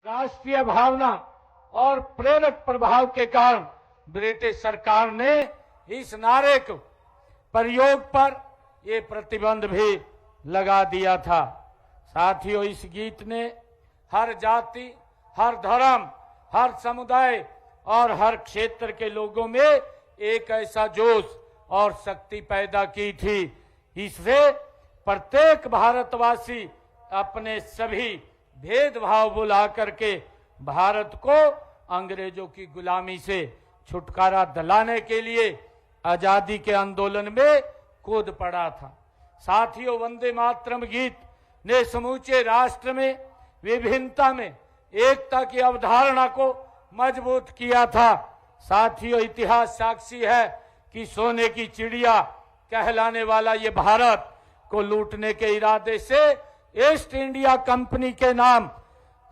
राष्ट्रीय भावना और प्रेरक प्रभाव के कारण ब्रिटिश सरकार ने इस नारे को प्रयोग पर ये प्रतिबंध भी लगा दिया था। साथियों, इस गीत ने हर जाति, हर धर्म, हर समुदाय और हर क्षेत्र के लोगों में एक ऐसा जोश और शक्ति पैदा की थी। इससे प्रत्येक भारतवासी अपने सभी भेदभाव भुला करके भारत को अंग्रेजों की गुलामी से छुटकारा दिलाने के लिए आजादी के आंदोलन में कूद पड़ा था। साथियों, वंदे मातरम गीत ने समूचे राष्ट्र में विभिन्नता में एकता की अवधारणा को मजबूत किया था। साथियों, इतिहास साक्षी है कि सोने की चिड़िया कहलाने वाला ये भारत को लूटने के इरादे से ईस्ट इंडिया कंपनी के नाम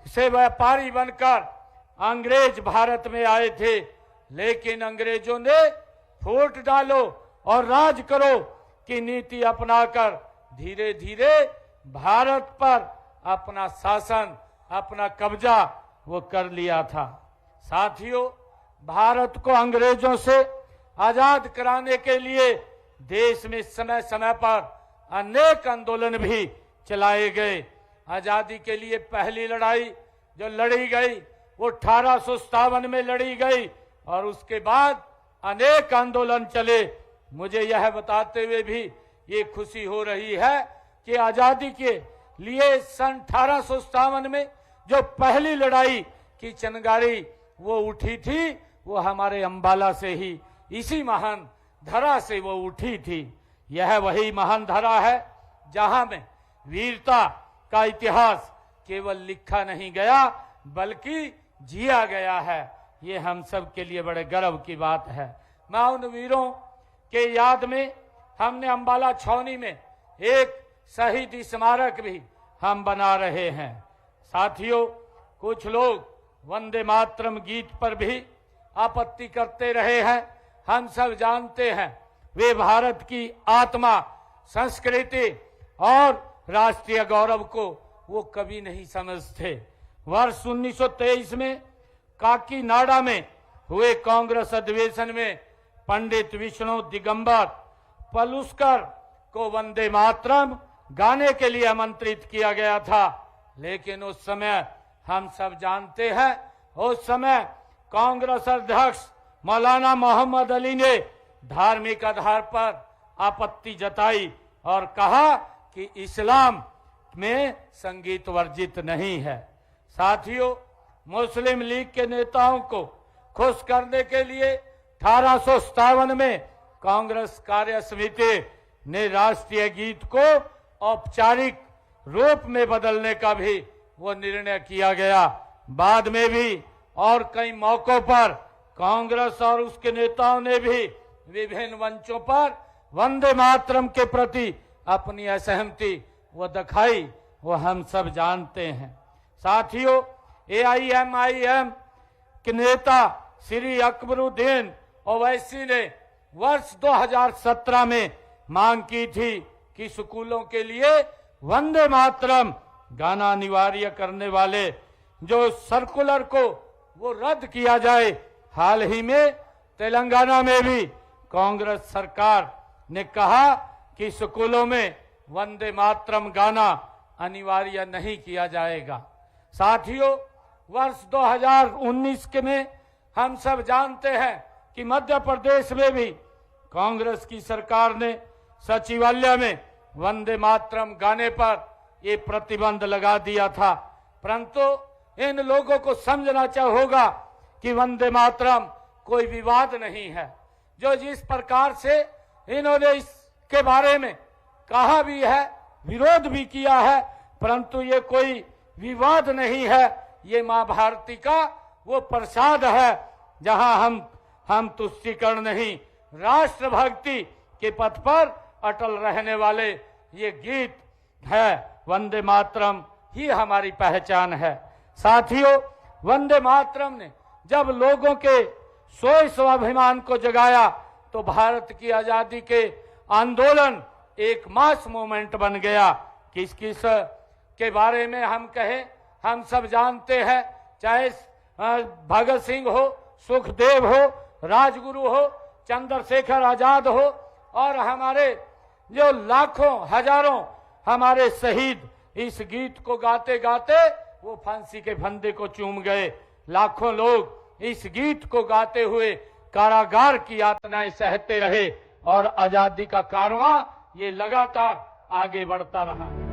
से व्यापारी बनकर अंग्रेज भारत में आए थे, लेकिन अंग्रेजों ने फूट डालो और राज करो की नीति अपनाकर धीरे धीरे भारत पर अपना शासन, अपना कब्जा वो कर लिया था। साथियों, भारत को अंग्रेजों से आजाद कराने के लिए देश में समय समय पर अनेक आंदोलन भी चलाए गए। आजादी के लिए पहली लड़ाई जो लड़ी गई वो 1857 में लड़ी गई और उसके बाद अनेक आंदोलन चले। मुझे यह बताते हुए भी ये खुशी हो रही है कि आजादी के लिए सन 1857 में जो पहली लड़ाई की चिंगारी वो उठी थी, वो हमारे अंबाला से ही, इसी महान धरा से वो उठी थी। यह वही महान धरा है जहां में वीरता का इतिहास केवल लिखा नहीं गया बल्कि जिया गया है। ये हम सब के लिए बड़े गर्व की बात है। मैं उन वीरों के याद में हमने अंबाला छावनी में एक शहीद स्मारक भी हम बना रहे हैं। साथियों, कुछ लोग वंदे मातरम गीत पर भी आपत्ति करते रहे हैं। हम सब जानते हैं वे भारत की आत्मा, संस्कृति और राष्ट्रीय गौरव को वो कभी नहीं समझते। वर्ष 1923 में काकीनाडा में हुए कांग्रेस अधिवेशन में पंडित विष्णु दिगंबर पलुस्कर को वंदे मातरम गाने के लिए आमंत्रित किया गया था, लेकिन उस समय हम सब जानते हैं उस समय कांग्रेस अध्यक्ष मौलाना मोहम्मद अली ने धार्मिक आधार पर आपत्ति जताई और कहा कि इस्लाम में संगीत वर्जित नहीं है। साथियों, मुस्लिम लीग के नेताओं को खुश करने के लिए 1857 में कांग्रेस कार्य समिति ने राष्ट्रीय गीत को औपचारिक रूप में बदलने का भी वो निर्णय किया गया। बाद में भी और कई मौकों पर कांग्रेस और उसके नेताओं ने भी विभिन्न मंचों पर वंदे मातरम के प्रति अपनी असहमति वो दिखाई, वो हम सब जानते हैं। साथियों, AIMIM के नेता श्री अकबरुद्दीन ओवैसी ने वर्ष 2017 में मांग की थी कि स्कूलों के लिए वंदे मातरम गाना अनिवार्य करने वाले जो सर्कुलर को वो रद्द किया जाए। हाल ही में तेलंगाना में भी कांग्रेस सरकार ने कहा कि स्कूलों में वंदे मातरम गाना अनिवार्य नहीं किया जाएगा। साथियों, वर्ष 2019 के में हम सब जानते हैं कि मध्य प्रदेश में भी कांग्रेस की सरकार ने सचिवालय में वंदे मातरम गाने पर ये प्रतिबंध लगा दिया था, परंतु इन लोगों को समझना होगा कि वंदे मातरम कोई विवाद नहीं है। जो जिस प्रकार से इन्होंने इसके बारे में कहा भी है, विरोध भी किया है, परंतु ये कोई विवाद नहीं है। ये मां भारती का वो प्रसाद है जहां हम तुष्टीकरण नहीं, राष्ट्रभक्ति के पथ पर अटल रहने वाले ये गीत है। वंदे मातरम ही हमारी पहचान है। साथियों, वंदे मातरम ने जब लोगों के सोए स्वाभिमान को जगाया तो भारत की आजादी के आंदोलन एक मास मूवमेंट बन गया। किस किस के बारे में हम कहें, हम सब जानते हैं चाहे भगत सिंह हो, सुखदेव हो, राजगुरु हो, चंद्रशेखर आजाद हो, और हमारे जो लाखों हजारों हमारे शहीद इस गीत को गाते गाते वो फांसी के फंदे को चूम गए। लाखों लोग इस गीत को गाते हुए कारागार की यातनाएं सहते रहे और आजादी का कारवां ये लगातार आगे बढ़ता रहा।